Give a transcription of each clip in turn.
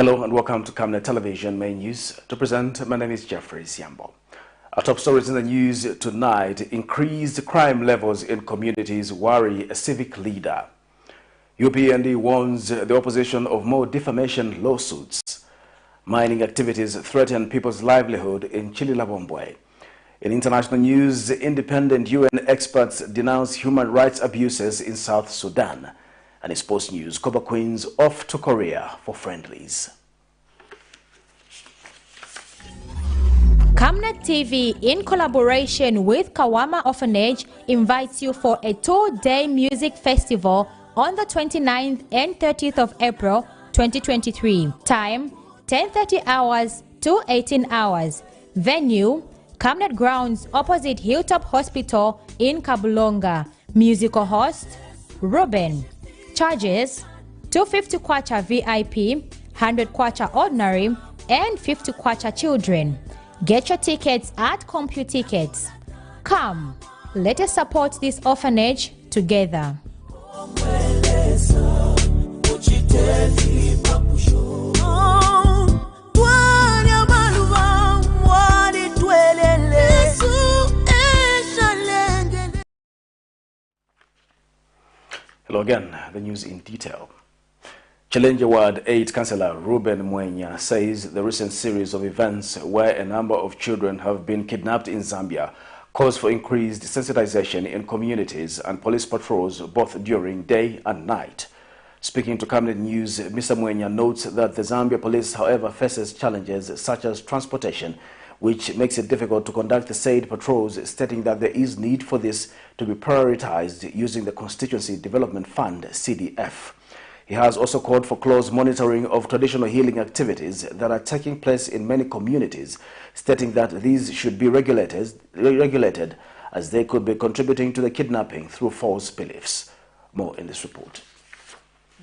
Hello and welcome to Camnet Television Main News. To present, my name is Jeffrey Siambo. Our top stories in the news tonight: increased crime levels in communities worry a civic leader. UPND warns the opposition of more defamation lawsuits. Mining activities threaten people's livelihood in CHILILABOMBWE. In international news, independent UN experts denounce human rights abuses in South Sudan. And in sports news, Cobra Queens off to Korea for friendlies. Camnet TV, in collaboration with Kawama Orphanage, invites you for a 2-day music festival on the 29th and 30th of April 2023. Time 10:30 hours to 18 hours. Venue Camnet Grounds opposite Hilltop Hospital in Kabulonga. Musical host Ruben. Charges 250 kwacha VIP, 100 kwacha ordinary, and 50 kwacha children. Get your tickets at CompuTickets. Come, let us support this orphanage together. Hello again, the news in detail. Challenge Ward 8 Councillor Ruben Mwenya says the recent series of events where a number of children have been kidnapped in Zambia calls for increased sensitization in communities and police patrols both during day and night. Speaking to Camnet News, Mr. Mwenya notes that the Zambia police, however, faces challenges such as transportation, which makes it difficult to conduct the said patrols, stating that there is need for this to be prioritized using the Constituency Development Fund, CDF. He has also called for close monitoring of traditional healing activities that are taking place in many communities, stating that these should be regulated as they could be contributing to the kidnapping through false beliefs. More in this report.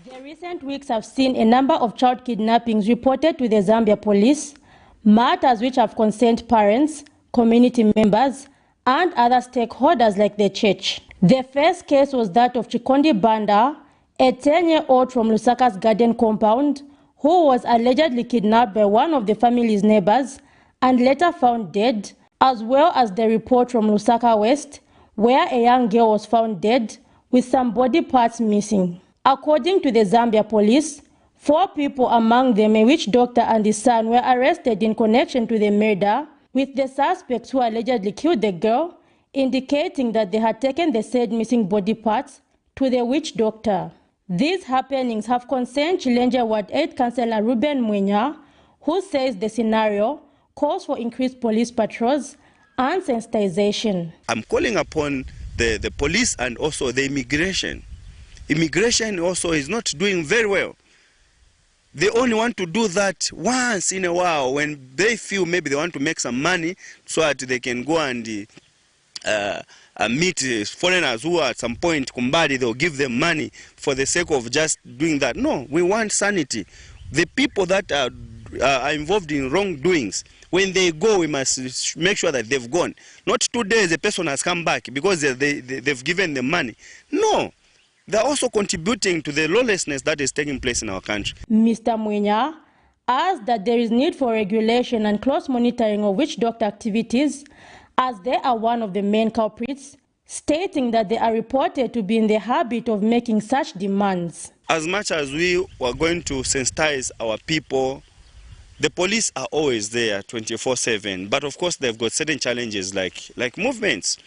The recent weeks have seen a number of child kidnappings reported to the Zambia police, matters which have concerned parents, community members, and other stakeholders like the church. The first case was that of Chikondi Banda, a 10-year-old from Lusaka's garden compound, who was allegedly kidnapped by one of the family's neighbors and later found dead, as well as the report from Lusaka West, where a young girl was found dead with some body parts missing. According to the Zambia police, 4 people, among them a witch doctor and his son, were arrested in connection to the murder, with the suspects who allegedly killed the girl indicating that they had taken the said missing body parts to the witch doctor. These happenings have concerned Challenge Ward 8 Councillor Ruben Mwenya, who says the scenario calls for increased police patrols and sensitization. I'm calling upon the police and also the immigration. Immigration also is not doing very well. They only want to do that once in a while when they feel maybe they want to make some money so that they can go and meet foreigners who at some point, Kumbadi, they'll give them money for the sake of just doing that. No, we want sanity. The people that are involved in wrongdoings, when they go, we must make sure that they've gone. Not 2 days a person has come back because they've given them money. No. They're also contributing to the lawlessness that is taking place in our country. Mr. Mwenya adds that there is need for regulation and close monitoring of witch doctor activities, as they are one of the main culprits, stating that they are reported to be in the habit of making such demands. As much as we were going to sensitize our people, the police are always there 24/7, but of course they've got certain challenges like movements.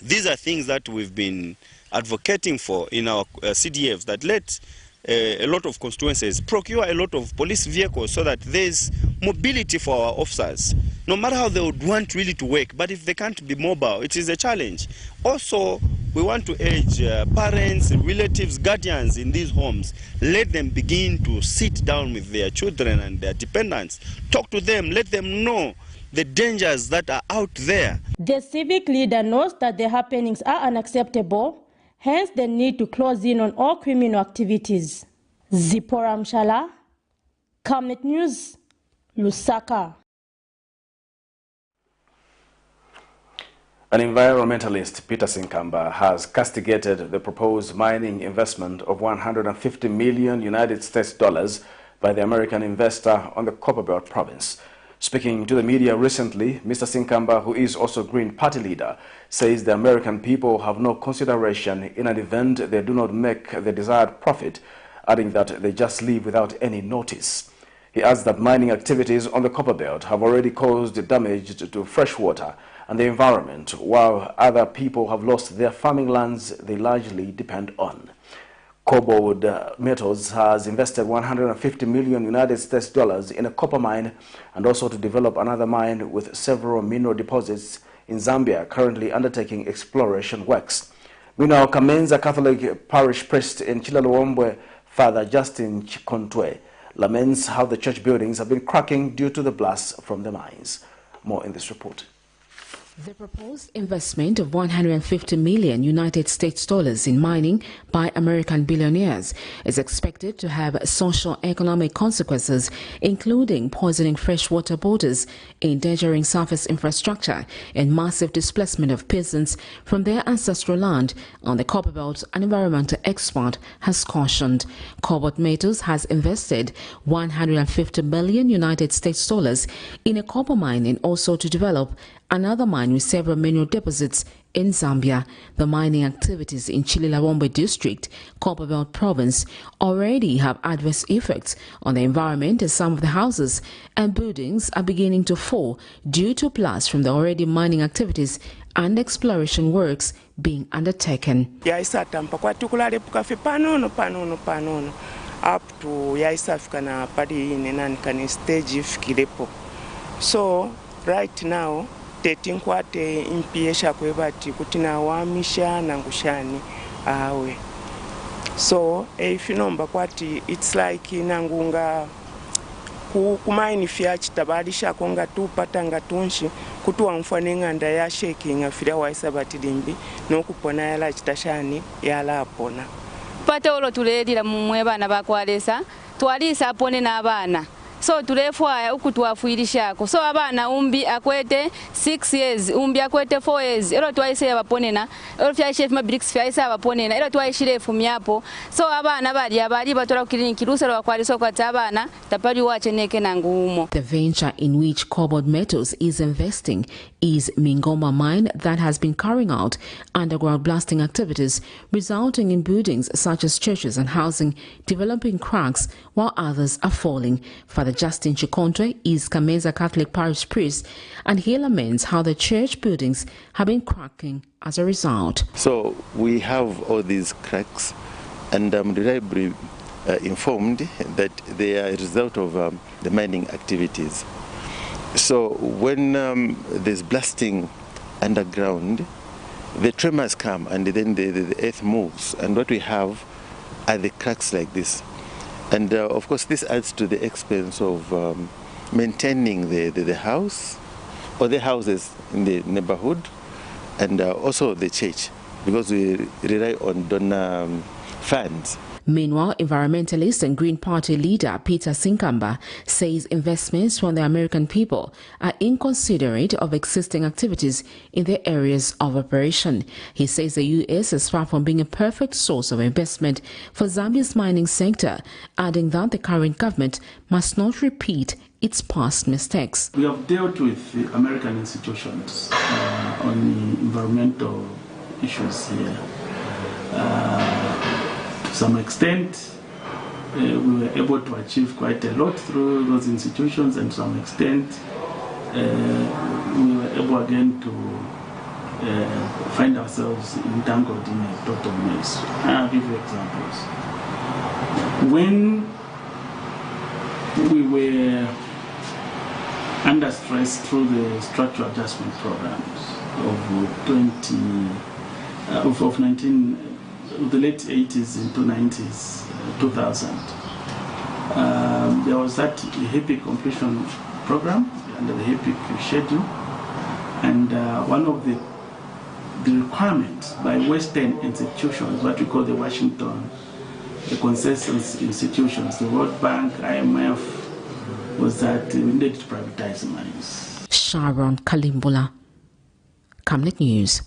These are things that we've been advocating for in our CDFs, that let a lot of constituencies procure a lot of police vehicles so that there's mobility for our officers, no matter how they would want really to work. But if they can't be mobile, it is a challenge. Also, we want to urge parents, relatives, guardians in these homes, let them begin to sit down with their children and their dependents, talk to them, let them know the dangers that are out there. The civic leader knows that the happenings are unacceptable, hence the need to close in on all criminal activities. Zipporah Mshala, Camnet News, Lusaka. An environmentalist, Peter Sinkamba, has castigated the proposed mining investment of $150 million United States by the American investor on the Copperbelt province. Speaking to the media recently, Mr. Sinkamba, who is also Green Party leader, says the American people have no consideration in an event they do not make the desired profit, adding that they just leave without any notice. He adds that mining activities on the Copperbelt have already caused damage to fresh water and the environment, while other people have lost their farming lands they largely depend on. Cobalt Metals has invested $150 million United States dollars in a copper mine and also to develop another mine with several mineral deposits in Zambia, currently undertaking exploration works. Meanwhile, Kamenza Catholic Parish Priest in CHILILABOMBWE, Father Justin Chikontwe, laments how the church buildings have been cracking due to the blasts from the mines. More in this report. The proposed investment of $150 million United States dollars in mining by American billionaires is expected to have socio-economic consequences, including poisoning freshwater borders, endangering surface infrastructure, and massive displacement of peasants from their ancestral land on the Copperbelt. An environmental expert has cautioned. Cobalt Metals has invested $150 million United States dollars in a copper mine and also to develop another mine with several mineral deposits in Zambia. The mining activities in CHILILABOMBWE district, Copperbelt province, already have adverse effects on the environment, as some of the houses and buildings are beginning to fall due to blasts from the already mining activities and exploration works being undertaken. Up to yaisafika padi nenani stage fikirepo. So right now tetinkwate impiesha kwebati kutina wamisha nangushani awe. So if you know kwati it's like nangunga kumaini fiachi tabadisha konga tu patanga tunshi kutuwa mfanenga nda ya shaking afira waisa batidimbi no kupona yala chitashani yala apona. Pate olo tuledira mumwe bana bakwalesa twalisa apone na abana. So tulefwaya uku twafuirishako. So abana umbi akwete 6 years, umbi akwete 4 years. Elo twaise abaponena, elo fyashef mabricks fyaise abaponena, elo twaishire fumyapo. So abana bali batola kliniki ruselo bakwaliso kwa tabana tapali wacheneke na ngumo. The venture in which Cobalt Metals is investing is Mingoma mine that has been carrying out underground blasting activities, resulting in buildings such as churches and housing developing cracks while others are falling. Father Justin Chikontwe is Camnet Catholic Parish Priest, and he laments how the church buildings have been cracking as a result. So we have all these cracks, and I'm reliably informed that they are a result of the mining activities. So when there's blasting underground, the tremors come and then the earth moves, and what we have are the cracks like this. And of course this adds to the expense of maintaining the house or the houses in the neighborhood, and also the church, because we rely on donor funds. Meanwhile, environmentalist and Green Party leader Peter Sinkamba says investments from the American people are inconsiderate of existing activities in their areas of operation. He says the U.S. is far from being a perfect source of investment for Zambia's mining sector, adding that the current government must not repeat its past mistakes. We have dealt with the American institutions on environmental issues here. To some extent, we were able to achieve quite a lot through those institutions, and to some extent, we were able again to find ourselves entangled in a total mess. I'll give you examples. When we were under stress through the structural adjustment programs of the late 80s into 90s, 2000. There was that HIPIC completion program under the HIPIC schedule, and one of the requirements by Western institutions, what we call the Washington, the consensus institutions, the World Bank, IMF, was that we needed to privatize mines. Sharon Kalimbula, Camnet News.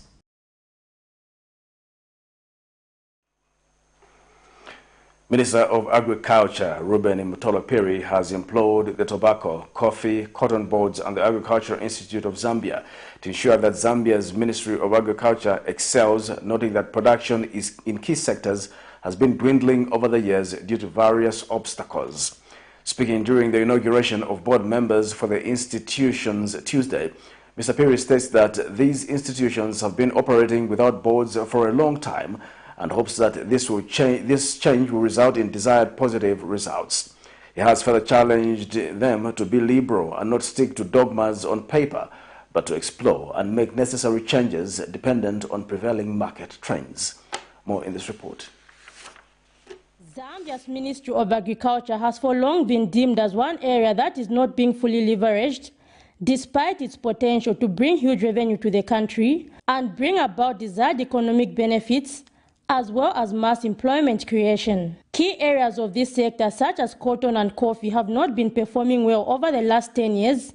Minister of Agriculture, Ruben Mutolo-Piri, has implored the Tobacco, Coffee, Cotton Boards and the Agricultural Institute of Zambia to ensure that Zambia's Ministry of Agriculture excels, noting that production in key sectors has been dwindling over the years due to various obstacles. Speaking during the inauguration of board members for the institutions Tuesday, Mr. Piri states that these institutions have been operating without boards for a long time and hopes that this change will result in desired positive results. He has further challenged them to be liberal and not stick to dogmas on paper, but to explore and make necessary changes dependent on prevailing market trends. More in this report. Zambia's Ministry of Agriculture has for long been deemed as one area that is not being fully leveraged, despite its potential to bring huge revenue to the country and bring about desired economic benefits as well as mass employment creation. Key areas of this sector, such as cotton and coffee, have not been performing well over the last 10 years,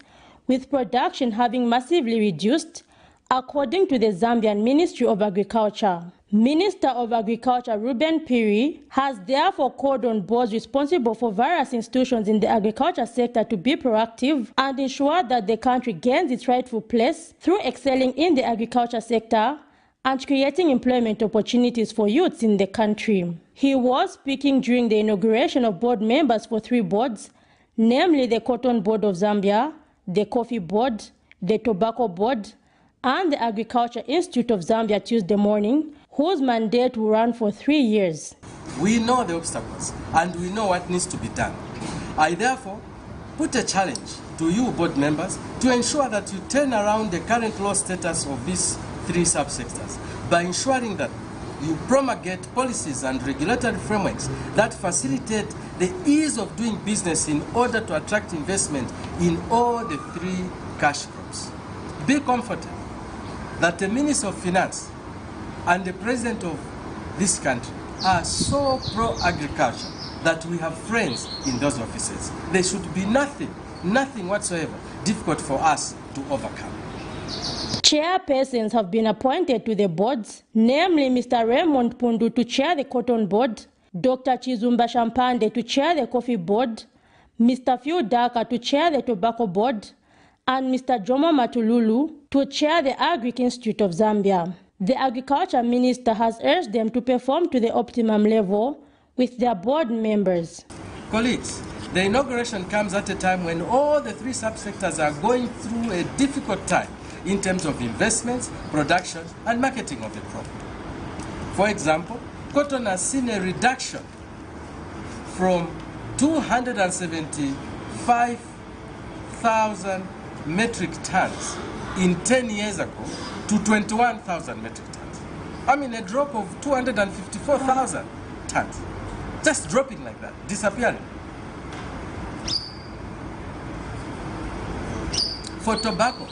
with production having massively reduced, according to the Zambian Ministry of Agriculture. Minister of Agriculture Ruben Piri has therefore called on boards responsible for various institutions in the agriculture sector to be proactive and ensure that the country gains its rightful place through excelling in the agriculture sector and creating employment opportunities for youths in the country. He was speaking during the inauguration of board members for 3 boards, namely the Cotton Board of Zambia, the Coffee Board, the Tobacco Board, and the Agriculture Institute of Zambia Tuesday morning, whose mandate will run for 3 years. We know the obstacles and we know what needs to be done. I therefore put a challenge to you board members to ensure that you turn around the current low status of these 3 subsectors by ensuring that you promulgate policies and regulatory frameworks that facilitate the ease of doing business in order to attract investment in all the 3 cash crops. Be comforted that the Minister of Finance and the President of this country are so pro-agriculture that we have friends in those offices. There should be nothing whatsoever difficult for us to overcome. Chairpersons have been appointed to the boards, namely Mr. Raymond Pundu to chair the Cotton Board, Dr. Chizumba Shampande to chair the Coffee Board, Mr. Phil Daka to chair the Tobacco Board, and Mr. Jomo Matululu to chair the Agric Institute of Zambia. The Agriculture Minister has urged them to perform to the optimum level with their board members. Colleagues, the inauguration comes at a time when all the 3 subsectors are going through a difficult time in terms of investments, production, and marketing of the crop. For example, cotton has seen a reduction from 275,000 metric tons in 10 years ago to 21,000 metric tons. I mean, a drop of 254,000 tons. Just dropping like that, disappearing. For tobacco,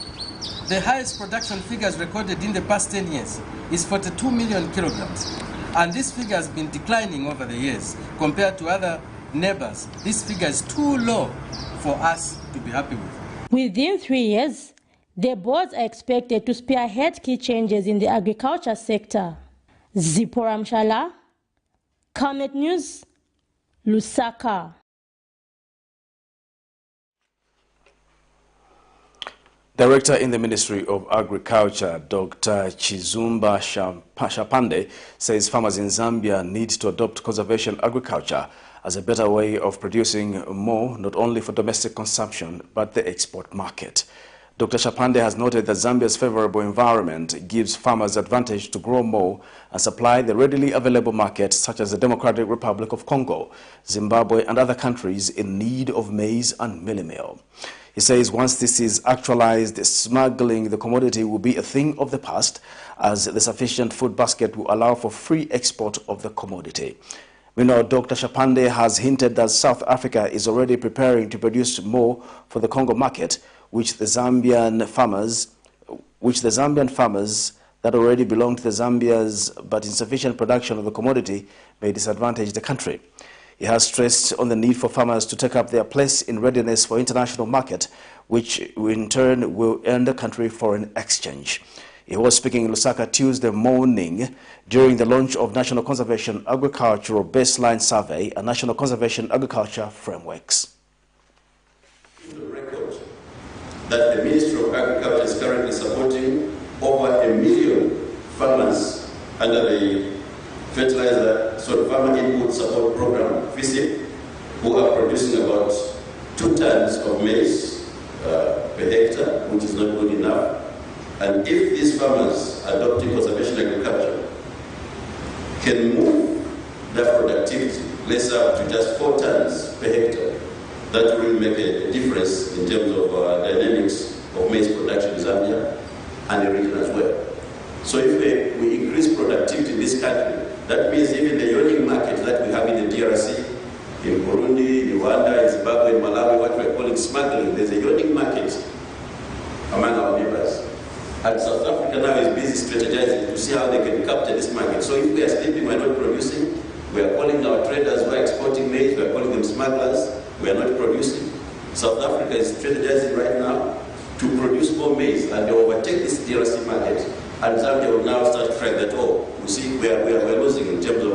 the highest production figures recorded in the past 10 years is 42 million kilograms. And this figure has been declining over the years. Compared to other neighbors, this figure is too low for us to be happy with. Within 3 years, the boards are expected to spearhead key changes in the agriculture sector. Zipporah Mshala, Camnet News, Lusaka. Director in the Ministry of Agriculture, Dr. Chizumba Shapande, says farmers in Zambia need to adopt conservation agriculture as a better way of producing more, not only for domestic consumption, but the export market. Dr. Shapande has noted that Zambia's favorable environment gives farmers advantage to grow more and supply the readily available markets such as the Democratic Republic of Congo, Zimbabwe, and other countries in need of maize and mealie meal. He says once this is actualized, smuggling the commodity will be a thing of the past, as the sufficient food basket will allow for free export of the commodity. We know Dr. Shapande has hinted that South Africa is already preparing to produce more for the Congo market, which the Zambian farmers that already belong to the Zambia's but insufficient production of the commodity may disadvantage the country. He has stressed on the need for farmers to take up their place in readiness for international market, which in turn will earn the country foreign exchange. He was speaking in Lusaka Tuesday morning during the launch of National Conservation Agricultural Baseline Survey and National Conservation Agriculture Frameworks. The record that the Ministry of Agriculture is currently supporting over 1 million farmers under the Farmer Input Support Program, FISIP, who are producing about 2 tons of maize per hectare, which is not good enough. And if these farmers adopting conservation agriculture can move that productivity, let's say up to just 4 tons per hectare, that will make a difference in terms of dynamics of maize production in Zambia and the region as well. So if we increase productivity in this country, that means even the yielding market that we have in the DRC, in Burundi, in Rwanda, in Zimbabwe, in Malawi, what we're calling smuggling, there's a yielding market among our neighbors. And South Africa now is busy strategizing to see how they can capture this market. So if we are sleeping, we're not producing, we are calling our traders who are exporting maize, we are calling them smugglers, we are not producing. South Africa is strategizing right now to produce more maize and they overtake this DRC market. And Zambia will now start to track that, oh, we see we're losing in terms of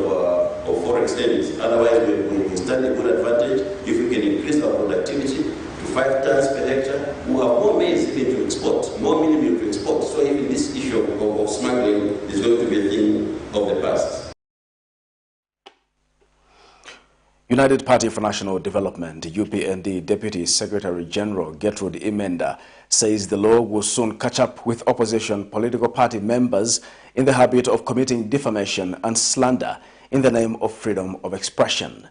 forex earnings. Otherwise, we stand a good advantage if we can increase our productivity to 5 tons per hectare. We have more maize even to export, more mini meal to export. So even this issue of smuggling is going to be a thing of the past. United Party for National Development, UPND Deputy Secretary General Gertrude Imenda says the law will soon catch up with opposition political party members in the habit of committing defamation and slander in the name of freedom of expression.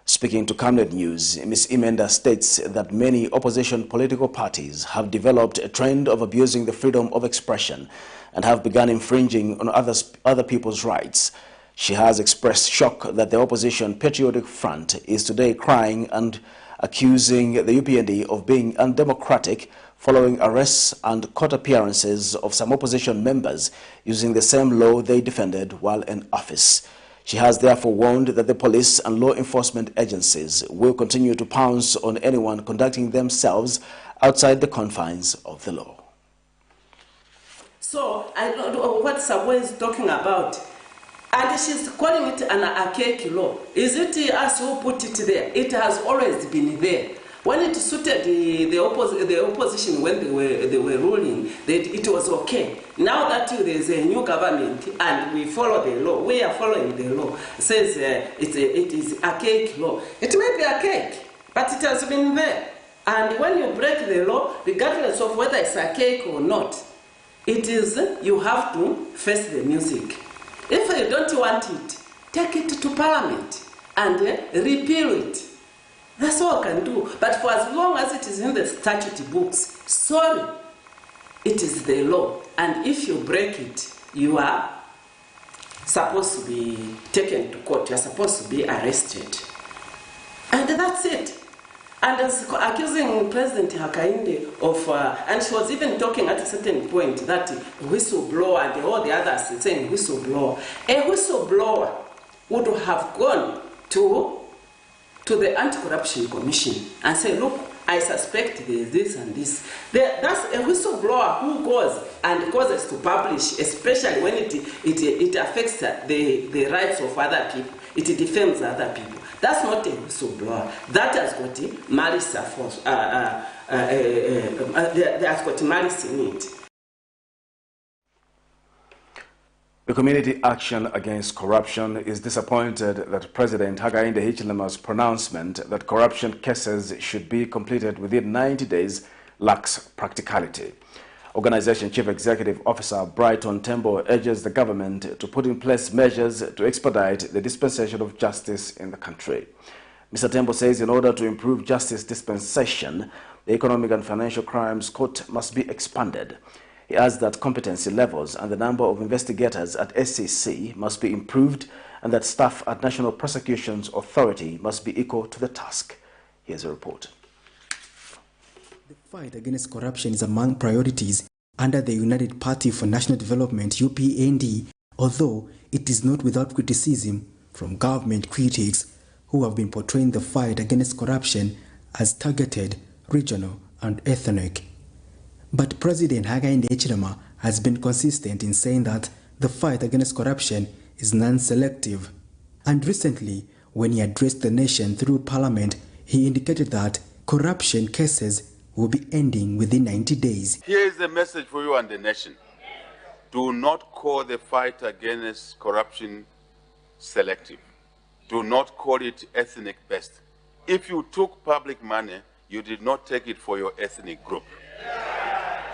Speaking to Camnet News, Ms. Imenda states that many opposition political parties have developed a trend of abusing the freedom of expression and have begun infringing on other people's rights. She has expressed shock that the opposition Patriotic Front is today crying and accusing the UPND of being undemocratic following arrests and court appearances of some opposition members using the same law they defended while in office. She has therefore warned that the police and law enforcement agencies will continue to pounce on anyone conducting themselves outside the confines of the law. So I don't know what Sabo is talking about. And she's calling it an archaic law. Is it us who put it there? It has always been there. When it suited the opposition when they were ruling, it was okay. Now that there is a new government and we follow the law, we are following the law. It says it is archaic law. It may be archaic, but it has been there. And when you break the law, regardless of whether it's archaic or not, it is you have to face the music. If you don't want it, take it to Parliament and repeal it. That's all I can do. But for as long as it is in the statute books, sorry, it is the law. And if you break it, you are supposed to be taken to court. You are supposed to be arrested. And that's it. And accusing President Hakainde of, and she was even talking at a certain point that whistleblower and all the others saying whistleblower. A whistleblower would have gone to the Anti-Corruption Commission and say, look, I suspect there is this and this. That's a whistleblower who goes and causes to publish, especially when it affects the rights of other people. It defames other people. That's not a whistleblower. That has got malice, has got malice in it. The Community Action Against Corruption is disappointed that President Hakainde Hichilema's pronouncement that corruption cases should be completed within 90 days lacks practicality. Organization Chief Executive Officer Brighton Tembo urges the government to put in place measures to expedite the dispensation of justice in the country. Mr. Tembo says in order to improve justice dispensation, the Economic and Financial Crimes Court must be expanded. He adds that competency levels and the number of investigators at SCC must be improved and that staff at National Prosecutions Authority must be equal to the task. Here's a report. The fight against corruption is among priorities under the United Party for National Development, UPND, although it is not without criticism from government critics who have been portraying the fight against corruption as targeted, regional, and ethnic. But President Hakainde Hichilema has been consistent in saying that the fight against corruption is non-selective. And recently, when he addressed the nation through Parliament, he indicated that corruption cases will be ending within 90 days. Here is the message for you and the nation. Do not call the fight against corruption selective. Do not call it ethnic-based. If you took public money, you did not take it for your ethnic group.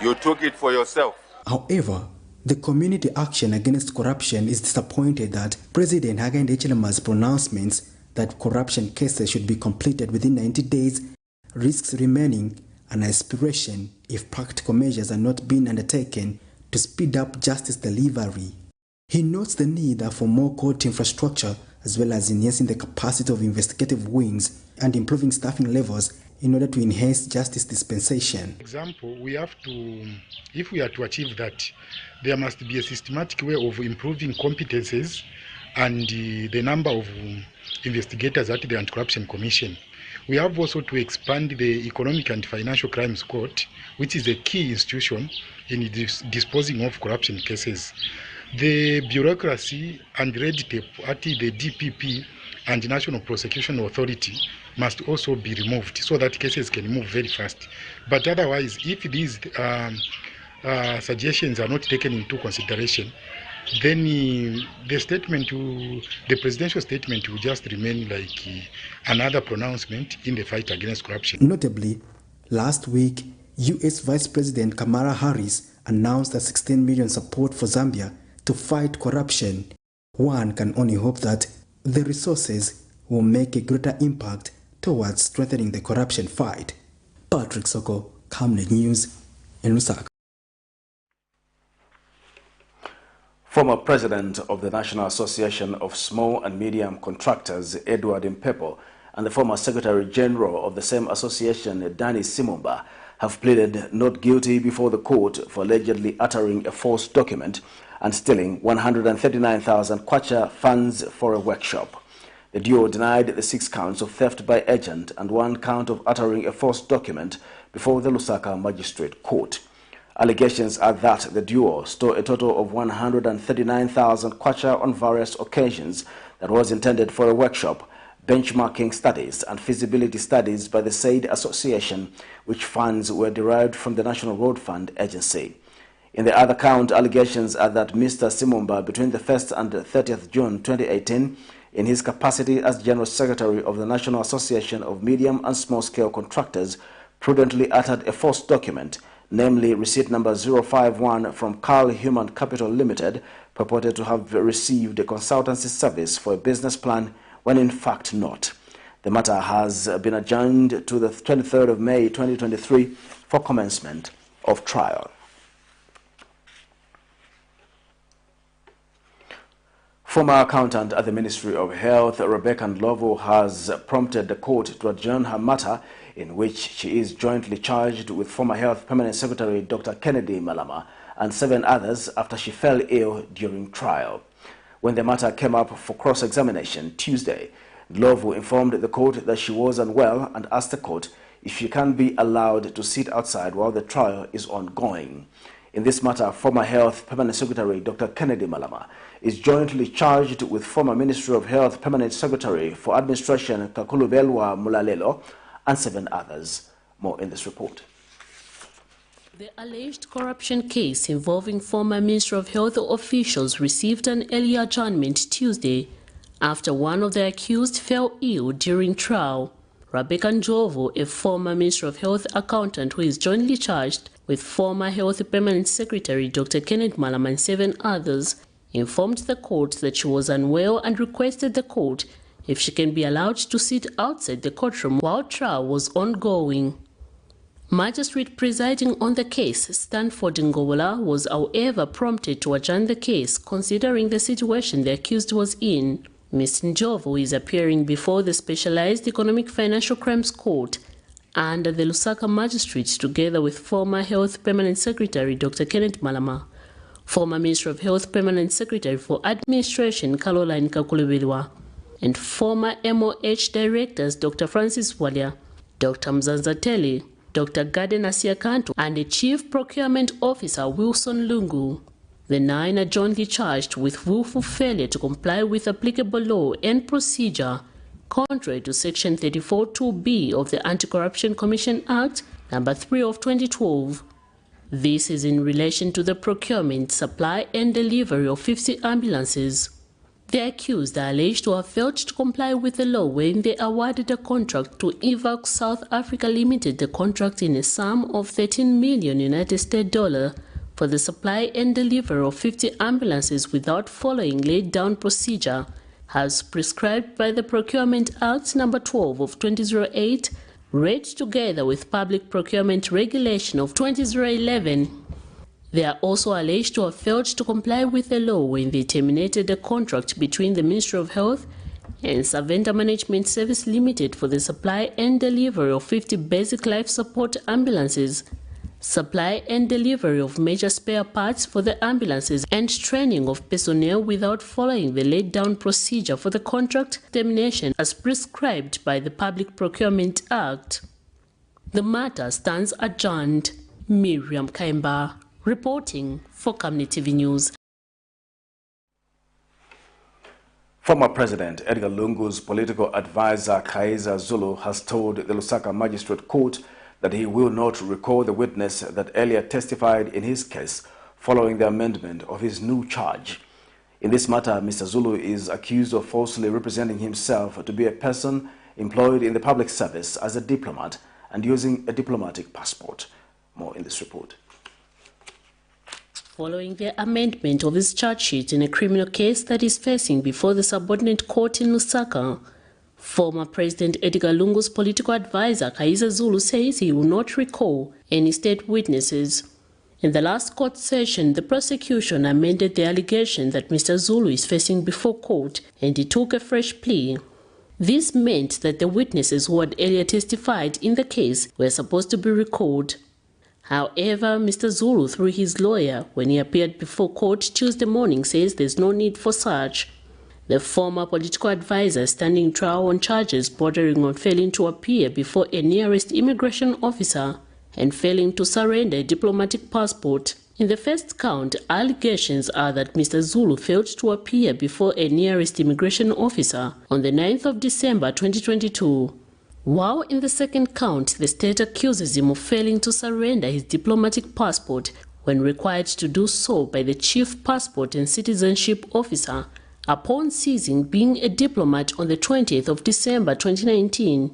You took it for yourself. However, the Community Action Against Corruption is disappointed that President Hakainde Hichilema's pronouncements that corruption cases should be completed within 90 days risks remaining an aspiration if practical measures are not being undertaken to speed up justice delivery. He notes the need for more court infrastructure as well as enhancing the capacity of investigative wings and improving staffing levels in order to enhance justice dispensation. For example, we have to, if we are to achieve that, there must be a systematic way of improving competences and the number of investigators at the Anti-Corruption Commission. We have also to expand the Economic and Financial Crimes Court, which is a key institution in disposing of corruption cases. The bureaucracy and red tape at the DPP and National Prosecution Authority must also be removed so that cases can move very fast. But otherwise, if these suggestions are not taken into consideration, then the presidential statement will just remain like another pronouncement in the fight against corruption. Notably, last week, U.S. Vice President Kamala Harris announced a $16 million support for Zambia to fight corruption. One can only hope that the resources will make a greater impact towards strengthening the corruption fight. Patrick Soko, Camnet News, in Lusaka. Former President of the National Association of Small and Medium Contractors, Edward Mpepo, and the former Secretary General of the same association, Danny Simumba, have pleaded not guilty before the court for allegedly uttering a false document and stealing 139,000 kwacha funds for a workshop. The duo denied the 6 counts of theft by agent and 1 count of uttering a false document before the Lusaka Magistrate Court. Allegations are that the duo stole a total of 139,000 kwacha on various occasions that was intended for a workshop, benchmarking studies and feasibility studies by the said association, which funds were derived from the National Road Fund Agency. In the other count, allegations are that Mr. Simumba, between the 1st and 30th June 2018, in his capacity as General Secretary of the National Association of Medium and Small-Scale Contractors, prudently uttered a false document, namely receipt number 051 from Carl Human Capital Limited, purported to have received a consultancy service for a business plan when in fact not. The matter has been adjourned to the 23rd of May 2023 for commencement of trial. Former accountant at the Ministry of Health, Rebecca Ndlovu, has prompted the court to adjourn her matter, in which she is jointly charged with former Health Permanent Secretary Dr. Kennedy Malama and 7 others after she fell ill during trial. When the matter came up for cross-examination Tuesday, Ndlovu informed the court that she was unwell and asked the court if she can be allowed to sit outside while the trial is ongoing. In this matter, former Health Permanent Secretary Dr. Kennedy Malama is jointly charged with former Ministry of Health Permanent Secretary for Administration Kakulubelwa Mulalelo and 7 others. More in this report. The alleged corruption case involving former Ministry of Health officials received an early adjournment Tuesday after one of the accused fell ill during trial. Rebecca Ndlovu, a former Ministry of Health accountant who is jointly charged with former Health Permanent Secretary Dr. Kenneth Malama and 7 others, informed the court that she was unwell and requested the court if she can be allowed to sit outside the courtroom while trial was ongoing. Magistrate presiding on the case, Stanford Ngobola, was however prompted to adjourn the case considering the situation the accused was in. Ms. Ndlovu is appearing before the Specialized Economic Financial Crimes Court under the Lusaka Magistrate together with former Health Permanent Secretary Dr. Kenneth Malama, former Minister of Health Permanent Secretary for Administration Caroline Kakulubelwa, and former MOH Directors Dr. Francis Walia, Dr. Mzanzateli, Dr. Garden Asiakanto, and the Chief Procurement Officer, Wilson Lungu. The 9 are jointly charged with willful failure to comply with applicable law and procedure, contrary to Section 34(2)(b) of the Anti-Corruption Commission Act No. 3 of 2012. This is in relation to the procurement, supply and delivery of 50 ambulances. The accused are alleged to have failed to comply with the law when they awarded a contract to EVAC South Africa Limited, the contract in a sum of $13 million US for the supply and delivery of 50 ambulances without following laid-down procedure, as prescribed by the Procurement Act No. 12 of 2008, read together with Public Procurement Regulation of 2011. They are also alleged to have failed to comply with the law when they terminated the contract between the Ministry of Health and Savenda Management Service Limited for the supply and delivery of 50 basic life support ambulances, supply and delivery of major spare parts for the ambulances, and training of personnel without following the laid-down procedure for the contract termination as prescribed by the Public Procurement Act. The matter stands adjourned. Miriam Kaimba, reporting for Camnet TV News. Former President Edgar Lungu's political advisor Kaiza Zulu has told the Lusaka Magistrate Court that he will not recall the witness that earlier testified in his case following the amendment of his new charge. In this matter, Mr. Zulu is accused of falsely representing himself to be a person employed in the public service as a diplomat and using a diplomatic passport. More in this report. Following the amendment of his charge sheet in a criminal case that is facing before the subordinate court in Lusaka, former President Edgar Lungu's political advisor Kaiza Zulu says he will not recall any state witnesses. In the last court session, the prosecution amended the allegation that Mr. Zulu is facing before court and he took a fresh plea. This meant that the witnesses who had earlier testified in the case were supposed to be recalled. However, Mr. Zulu, through his lawyer, when he appeared before court Tuesday morning, says there's no need for such. The former political advisor standing trial on charges bordering on failing to appear before a nearest immigration officer and failing to surrender a diplomatic passport. In the first count, allegations are that Mr. Zulu failed to appear before a nearest immigration officer on the 9th of December 2022. While in the second count, the state accuses him of failing to surrender his diplomatic passport when required to do so by the Chief Passport and Citizenship Officer upon ceasing being a diplomat on the 20th of December 2019.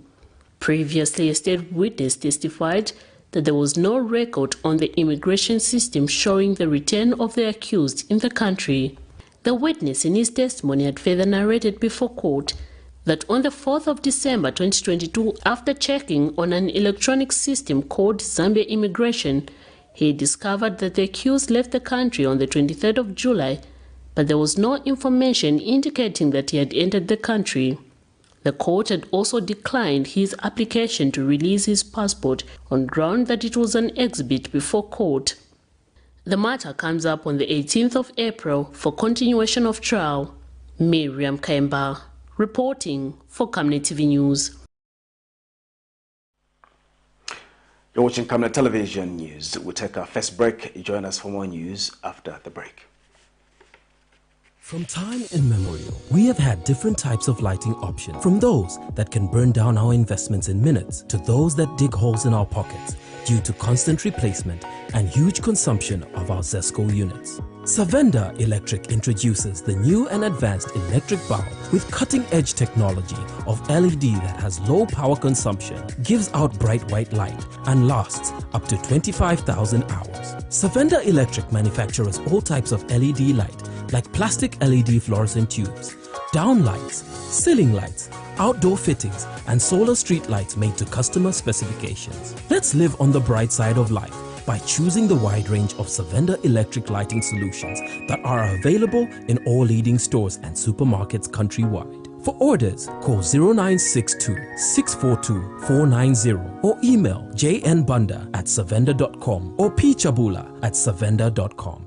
Previously, a state witness testified that there was no record on the immigration system showing the return of the accused in the country. The witness in his testimony had further narrated before court that on the 4th of December 2022, after checking on an electronic system called Zambia Immigration, he discovered that the accused left the country on the 23rd of July, but there was no information indicating that he had entered the country. The court had also declined his application to release his passport on ground that it was an exhibit before court. The matter comes up on the 18th of April for continuation of trial. Miriam Kaimba, reporting for Camnet TV News. You're watching Camnet Television News. We'll take our first break. Join us for more news after the break. From time immemorial, we have had different types of lighting options, from those that can burn down our investments in minutes to those that dig holes in our pockets due to constant replacement and huge consumption of our Zesco units. Savenda Electric introduces the new and advanced electric bulb with cutting-edge technology of LED that has low power consumption, gives out bright white light, and lasts up to 25,000 hours. Savenda Electric manufactures all types of LED light like plastic LED fluorescent tubes, down lights, ceiling lights, outdoor fittings, and solar street lights made to customer specifications. Let's live on the bright side of life by choosing the wide range of Savenda electric lighting solutions that are available in all leading stores and supermarkets countrywide. For orders, call 0962-642-490 or email jnbunda@savenda.com or pchabula@savenda.com.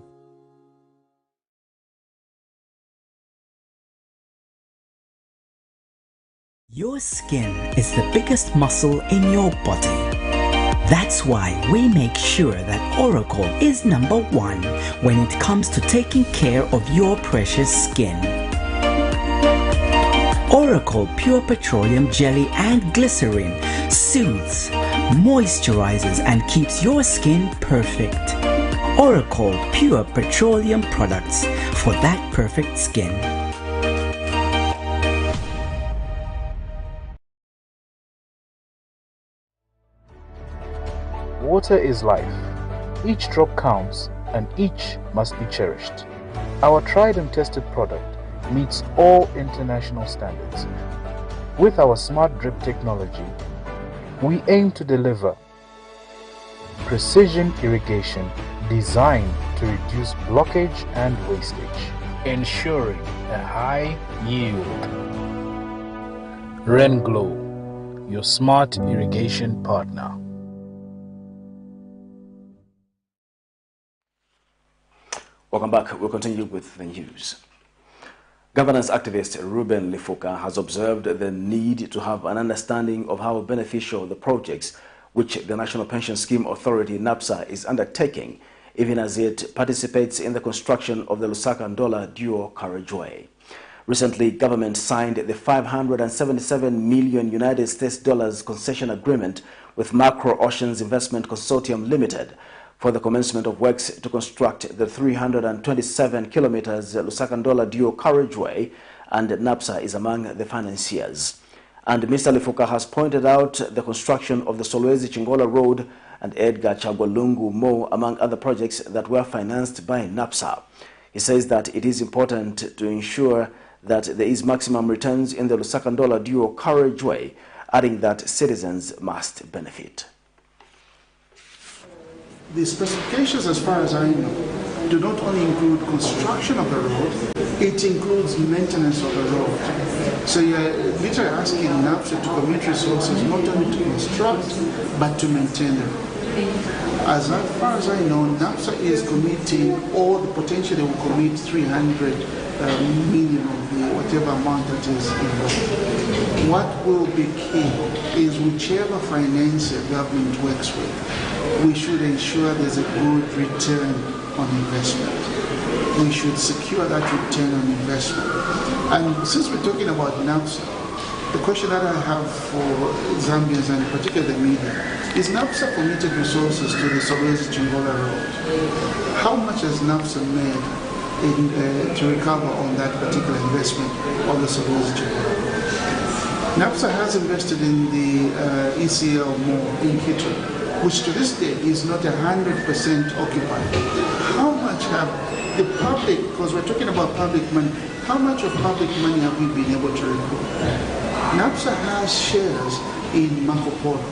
Your skin is the biggest muscle in your body. That's why we make sure that Oracle is number one when it comes to taking care of your precious skin. Oracle Pure Petroleum Jelly and Glycerin soothes, moisturizes, and keeps your skin perfect. Oracle Pure Petroleum products for that perfect skin. Water is life. Each drop counts and each must be cherished. Our tried and tested product meets all international standards. With our smart drip technology, we aim to deliver precision irrigation designed to reduce blockage and wastage, ensuring a high yield. RenGlow, your smart irrigation partner. Welcome back. We'll continue with the news. Governance activist Ruben Lifuka has observed the need to have an understanding of how beneficial the projects which the National Pension Scheme Authority NAPSA is undertaking, even as it participates in the construction of the Lusaka-Ndola dual carriageway. Recently, government signed the $577 million United States dollars concession agreement with Macro Oceans Investment Consortium Limited for the commencement of works to construct the 327 kilometers Lusaka-Ndola dual carriageway, and NAPSA is among the financiers. And Mr. Lifuka has pointed out the construction of the Solwezi-Chingola Road and Edgar Chagwalungu Mo, among other projects that were financed by NAPSA. He says that it is important to ensure that there is maximum returns in the Lusaka-Ndola dual carriageway, adding that citizens must benefit. The specifications, as far as I know, do not only include construction of the road, it includes maintenance of the road. So you're literally asking NAPSA to commit resources not only to construct, but to maintain the road. As far as I know, NAPSA is committing, or the potentially will commit 300 million of the whatever amount that is involved. What will be key is whichever financier government works with, we should ensure there's a good return on investment. We should secure that return on investment. And since we're talking about NAPSA, the question that I have for Zambians and particularly the media is NAPSA committed resources to the Solwezi-Chingola Road. How much has NAPSA made to recover on that particular investment on the Solwezi-Chingola Road? NAPSA has invested in the ECL mall in Quito, which to this day is not 100% occupied. How much have the public, because we're talking about public money, how much of public money have we been able to recoup? NAPSA has shares in Marco Polo,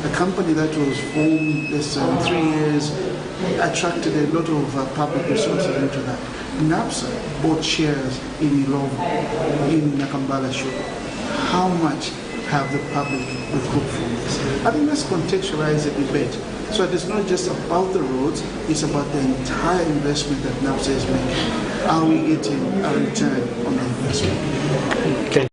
a company that was formed this 3 years, attracted a lot of public resources into that. NAPSA bought shares in Ilovo, in Nakambala Sugar. How much have the public recouped from this? I think let's contextualize the debate. So it is not just about the roads, it's about the entire investment that NAPSA is making. Are we getting a return on the investment? Okay.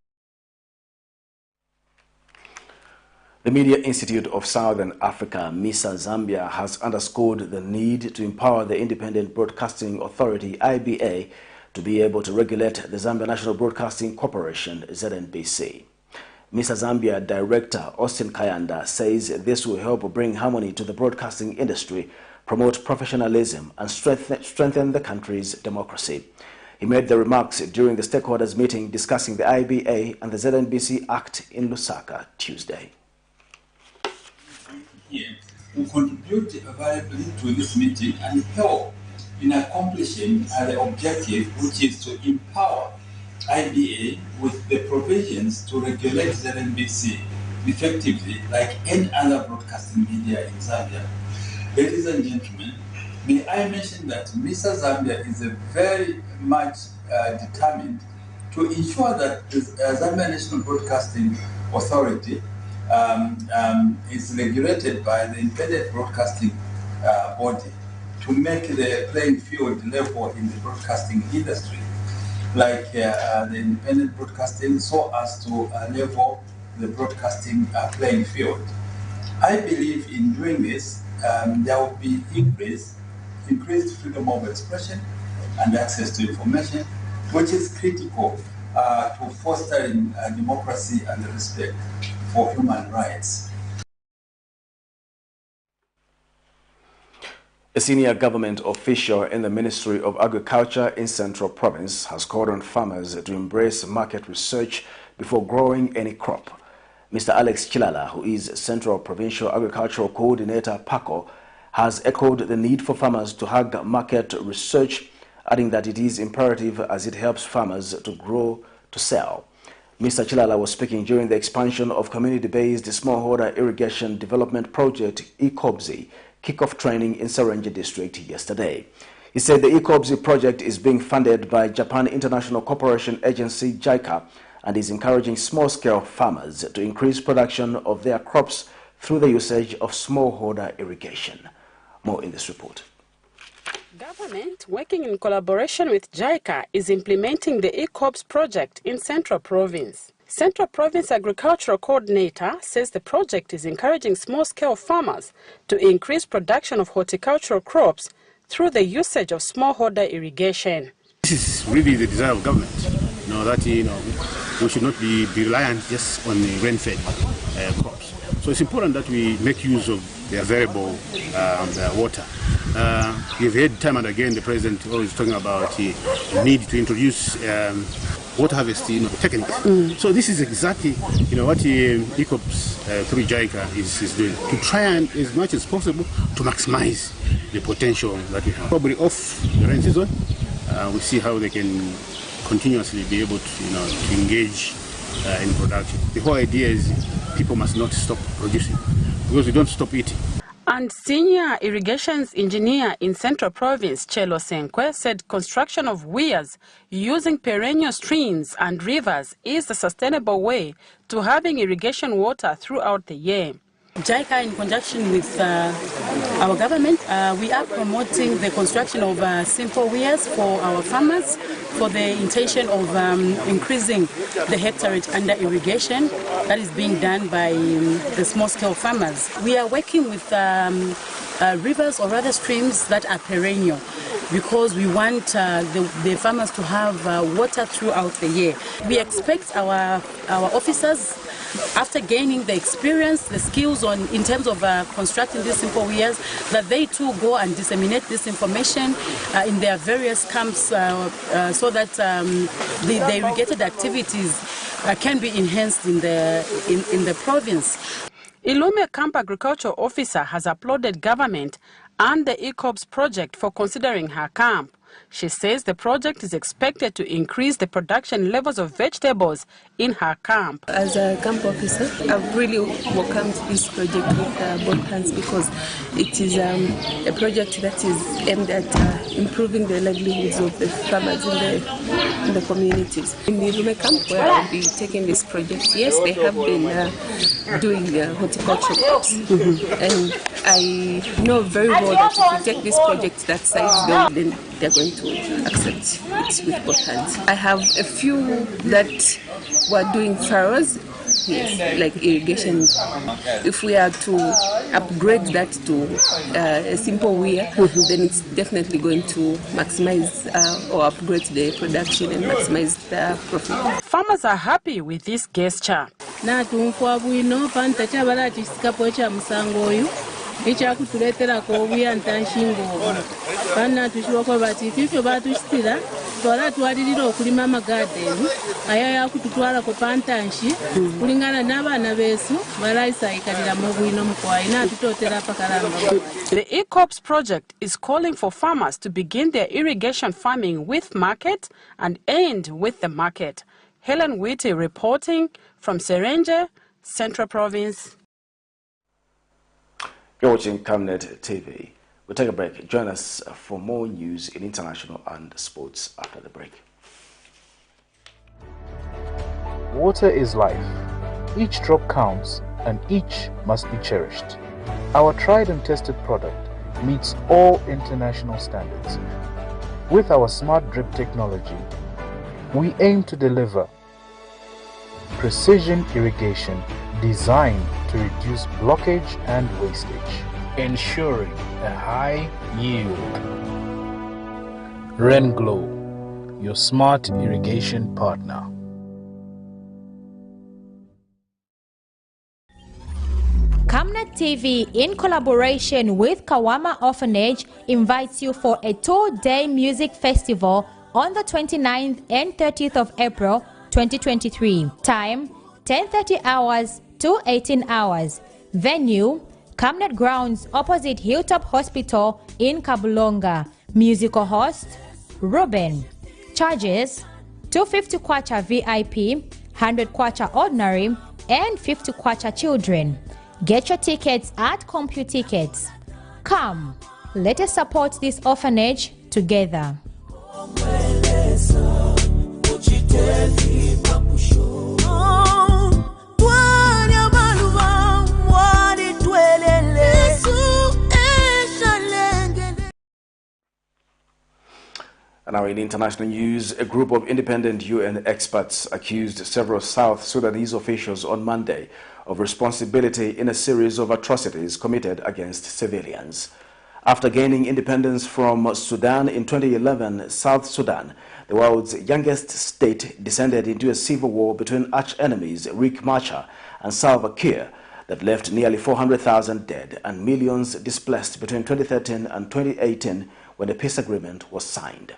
The Media Institute of Southern Africa, MISA Zambia, has underscored the need to empower the Independent Broadcasting Authority, IBA, to be able to regulate the Zambia National Broadcasting Corporation, ZNBC. MISA Zambia Director Austin Kayanda says this will help bring harmony to the broadcasting industry, promote professionalism, and strengthen the country's democracy. He made the remarks during the stakeholders meeting discussing the IBA and the ZNBC Act in Lusaka Tuesday. Here will contribute valuably to this meeting and help in accomplishing the objective, which is to empower IBA with the provisions to regulate ZNBC effectively like any other broadcasting media in Zambia. Ladies and gentlemen, may I mention that MISA Zambia is very much determined to ensure that the Zambia National Broadcasting Authority is regulated by the independent broadcasting body to make the playing field level in the broadcasting industry, like the independent broadcasting, so as to level the broadcasting playing field. I believe in doing this, there will be increased freedom of expression and access to information, which is critical to fostering democracy and respect for human rights. A senior government official in the Ministry of Agriculture in Central Province has called on farmers to embrace market research before growing any crop. Mr. Alex Chilala, who is Central Provincial Agricultural Coordinator PACO, has echoed the need for farmers to hug market research, adding that it is imperative as it helps farmers to grow to sell. Mr. Chilala was speaking during the expansion of community-based smallholder irrigation development project ECOBZI kickoff training in Serenje district yesterday. He said the ECOBZI project is being funded by Japan International Cooperation Agency JICA and is encouraging small-scale farmers to increase production of their crops through the usage of smallholder irrigation. More in this report. Government, working in collaboration with JICA, is implementing the ECOBS project in Central Province. Central Province Agricultural Coordinator says the project is encouraging small-scale farmers to increase production of horticultural crops through the usage of smallholder irrigation. This is really the desire of government, that we should not be reliant just on the rain-fed crops. So it's important that we make use of the available water. We've heard time and again the President always talking about the need to introduce water harvesting techniques. So this is exactly what ECOBS through JICA is doing, to try and as much as possible to maximize the potential that we have. Probably off the rain season, we see how they can continuously be able to engage in production. The whole idea is people must not stop producing, because we don't stop eating. And senior irrigations engineer in Central Province, Chelo Senkwe, said construction of weirs using perennial streams and rivers is the sustainable way to having irrigation water throughout the year. JICA, in conjunction with our government, we are promoting the construction of simple weirs for our farmers for the intention of increasing the hectareage under irrigation that is being done by the small-scale farmers. We are working with rivers or rather streams that are perennial, because we want the farmers to have water throughout the year. We expect our officers, after gaining the experience, the skills in terms of constructing these simple weirs, that they too go and disseminate this information in their various camps so that the irrigated activities can be enhanced in the province. Ilume Camp Agricultural Officer has applauded government and the ECOBS project for considering her camp. She says the project is expected to increase the production levels of vegetables in her camp. As a camp officer, I've really welcomed this project with both hands, because it is a project that is aimed at improving the livelihoods of the farmers in the communities. In the Lume camp, where I'll be taking this project, yes, they have been doing horticulture crops, and I know very well that if we take this project that size, then they're going to accept it with both hands. I have a few that were doing furrows, yes, like irrigation. If we are to upgrade that to a simple weir, then it's definitely going to maximize or upgrade the production and maximize the profit. Farmers are happy with this gesture. ekyakutuleeterako obuyanta nshingo banna tukiwako bati fifyo batushitira twala twalirira okulima amagadeni aya yakututwalako pantanshi kulingana n'abaana beesu balayisaayikalira mu bwino mukwayi natutotera pakalamba. The ECOBS project is calling for farmers to begin their irrigation farming with market and end with the market. Helen Whitty reporting from Serenje, Central Province. You're watching Camnet TV. We'll take a break. Join us for more news in international and sports after the break. Water is life. Each drop counts and each must be cherished. Our tried and tested product meets all international standards. With our smart drip technology, we aim to deliver precision irrigation designed to reduce blockage and wastage, ensuring a high yield. RenGlow, your smart irrigation partner. Camnet TV, in collaboration with Kawama Orphanage, invites you for a 2-day music festival on the 29th and 30th of April 2023. Time 10:30 hours to 18 hours. Venue Camnet Grounds opposite Hilltop Hospital in Kabulonga. Musical host Ruben. Charges 250 kwacha VIP, 100 kwacha ordinary, and 50 kwacha children. Get your tickets at CompuTickets. Come, let us support this orphanage together. And now in international news, a group of independent UN experts accused several South Sudanese officials on Monday of responsibility in a series of atrocities committed against civilians. After gaining independence from Sudan in 2011, South Sudan, the world's youngest state, descended into a civil war between arch-enemies Riek Machar and Salva Kiir that left nearly 400,000 dead and millions displaced between 2013 and 2018 when the peace agreement was signed.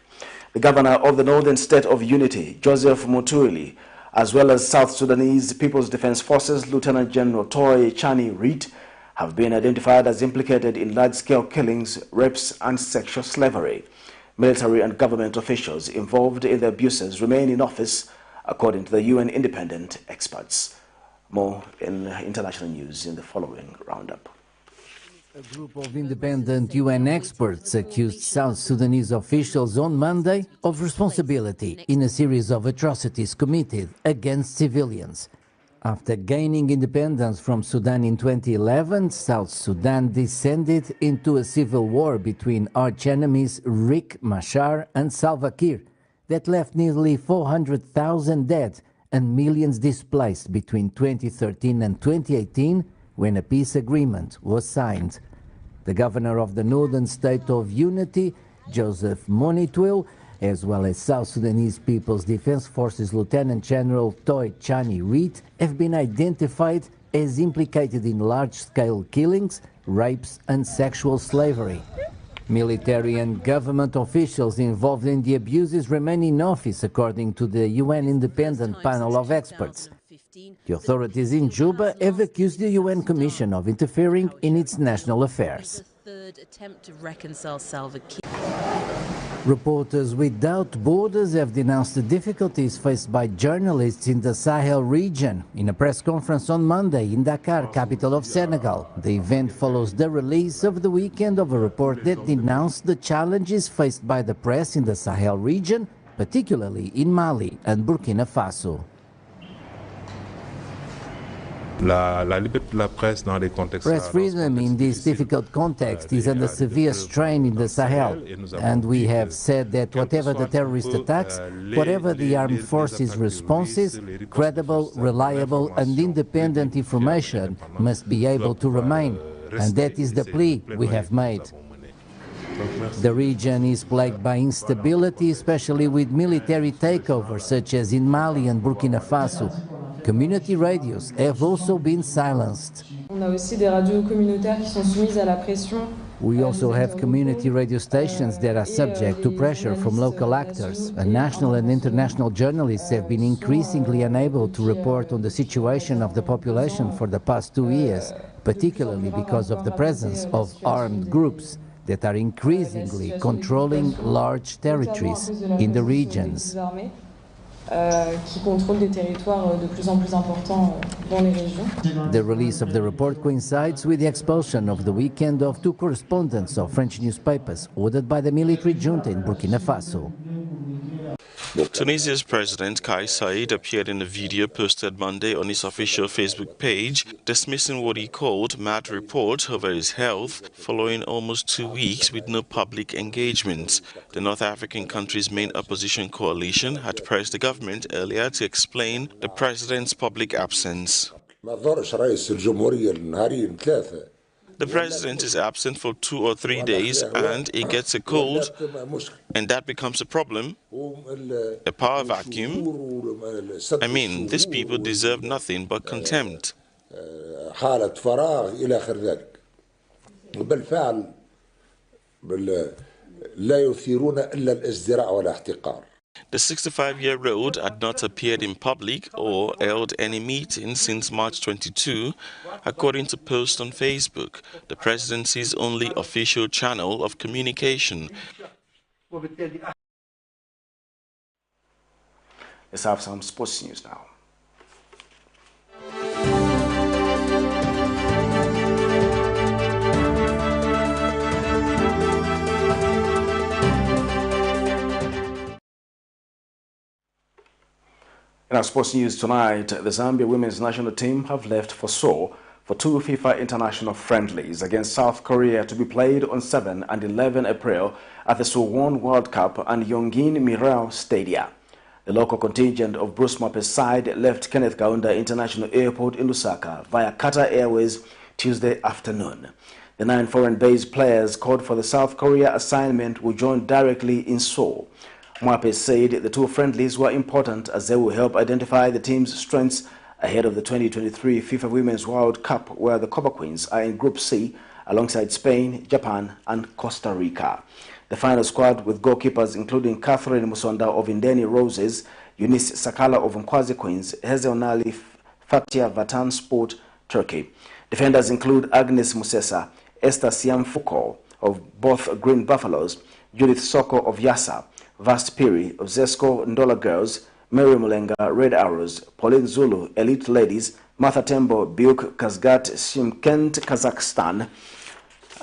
The governor of the Northern State of Unity, Joseph Mutuili, as well as South Sudanese People's Defense Forces Lieutenant General Toy Chani Reid, have been identified as implicated in large-scale killings, rapes, and sexual slavery. Military and government officials involved in the abuses remain in office, according to the UN independent experts. More in international news in the following roundup. A group of independent UN experts accused South Sudanese officials on Monday of responsibility in a series of atrocities committed against civilians. After gaining independence from Sudan in 2011, South Sudan descended into a civil war between arch-enemies Riek Machar and Salva Kiir that left nearly 400,000 dead and millions displaced between 2013 and 2018, when a peace agreement was signed. The governor of the Northern State of Unity, Joseph Monitwil, as well as South Sudanese People's Defense Forces Lieutenant General Toy Chani Reid, have been identified as implicated in large-scale killings, rapes, and sexual slavery. Military and government officials involved in the abuses remain in office, according to the UN independent panel of experts. The authorities in Juba have accused the UN Commission of interfering in its national affairs. The third attempt to reconcile Salva Kiir. Reporters Without Borders have denounced the difficulties faced by journalists in the Sahel region. In a press conference on Monday in Dakar, capital of Senegal, the event follows the release over the weekend of a report that denounced the challenges faced by the press in the Sahel region, particularly in Mali and Burkina Faso. Press freedom in this difficult context is under severe strain in the Sahel, and we have said that whatever the terrorist attacks, whatever the armed forces' responses, credible, reliable and independent information must be able to remain, and that is the plea we have made. The region is plagued by instability, especially with military takeovers such as in Mali and Burkina Faso. Community radios have also been silenced. We also have community radio stations that are subject to pressure from local actors, and national and international journalists have been increasingly unable to report on the situation of the population for the past 2 years, particularly because of the presence of armed groups that are increasingly controlling large territories in the regions. The release of the report coincides with the expulsion over the weekend of 2 correspondents of French newspapers ordered by the military junta in Burkina Faso. Tunisia's President Kais Saied appeared in a video posted Monday on his official Facebook page, dismissing what he called mad reports over his health following almost 2 weeks with no public engagement. The North African country's main opposition coalition had pressed the government earlier to explain the president's public absence. The president is absent for 2 or 3 days and he gets a cold, and that becomes a problem. A power vacuum. I mean, these people deserve nothing but contempt. The 65-year-old had not appeared in public or held any meetings since March 22, according to posts on Facebook, the presidency's only official channel of communication. Let's have some sports news now. In our sports news tonight, the Zambia women's national team have left for Seoul for 2 FIFA international friendlies against South Korea to be played on 7 and 11 April at the Suwon World Cup and Yongin Mirao Stadia. The local contingent of Bruce Mappe's side left Kenneth Kaunda International Airport in Lusaka via Qatar Airways Tuesday afternoon. The 9 foreign-based players called for the South Korea assignment will join directly in Seoul. Mwape said the 2 friendlies were important as they will help identify the team's strengths ahead of the 2023 FIFA Women's World Cup, where the Copper Queens are in Group C alongside Spain, Japan and Costa Rica. The final squad, with goalkeepers including Catherine Musonda of Indeni Roses, Eunice Sakala of Nkwazi Queens, Hazel Nali Fatia Vatan Sport, Turkey. Defenders include Agnes Musesa, Esther Siam Foucault of both Green Buffaloes, Judith Soko of Yasa, Vast Piri of Zesco Ndola Girls, Mary Mulenga Red Arrows, Pauline Zulu Elite Ladies, Martha Tembo Biuk Kazgat Shimkent Kazakhstan,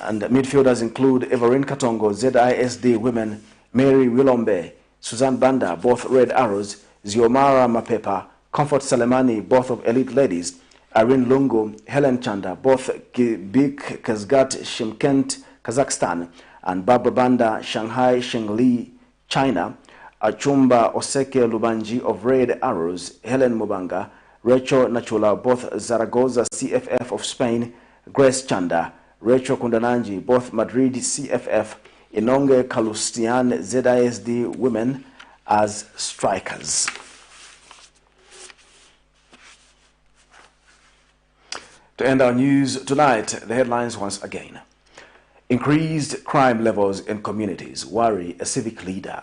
and midfielders include Everine Katongo ZISD Women, Mary Wilombe, Suzanne Banda both Red Arrows, Ziomara Mapepa, Comfort Salemani both of Elite Ladies, Irene Lungu, Helen Chanda both Bik Kazgat Shimkent Kazakhstan, and Barbara Banda Shanghai Shengli China, Achumba Oseke Lubanji of Red Arrows, Helen Mubanga, Rachel Nachula, both Zaragoza CFF of Spain, Grace Chanda, Rachel Kundananji, both Madrid CFF, Inonge Kalustian ZISD Women as strikers. To end our news tonight, the headlines once again. Increased crime levels in communities worry a civic leader.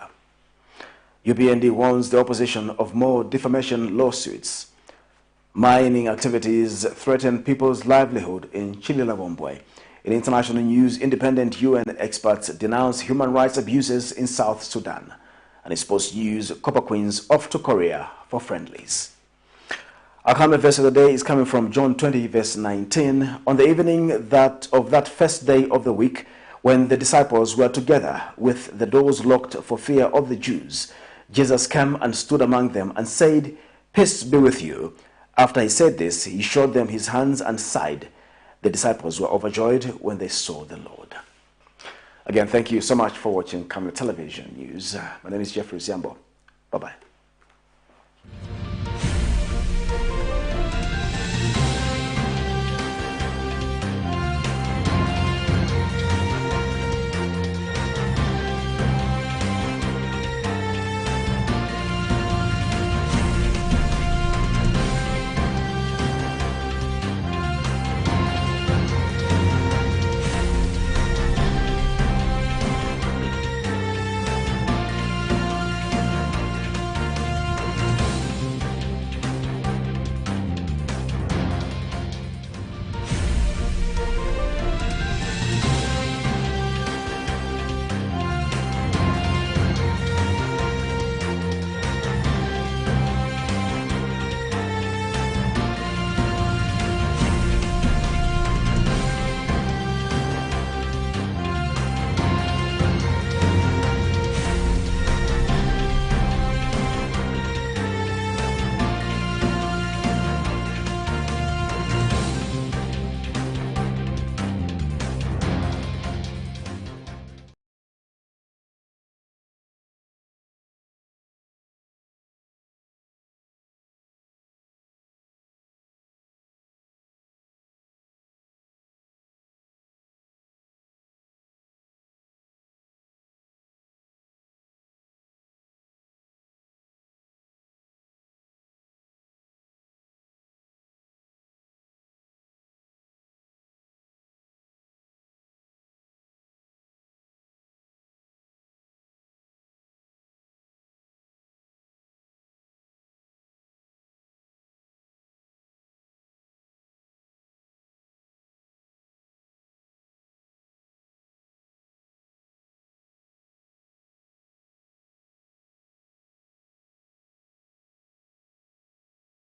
UPND warns the opposition of more defamation lawsuits. Mining activities threaten people's livelihood in CHILILABOMBWE. In international news, independent UN experts denounce human rights abuses in South Sudan. And in sports news, Copper Queens off to Korea for friendlies. Our Camnet verse of the day is coming from John 20 verse 19. On the evening of that first day of the week, when the disciples were together with the doors locked for fear of the Jews, Jesus came and stood among them and said, "Peace be with you." After he said this, he showed them his hands and side. The disciples were overjoyed when they saw the Lord. Again, thank you so much for watching Camnet Television News. My name is Jeffrey Ziambo. Bye-bye.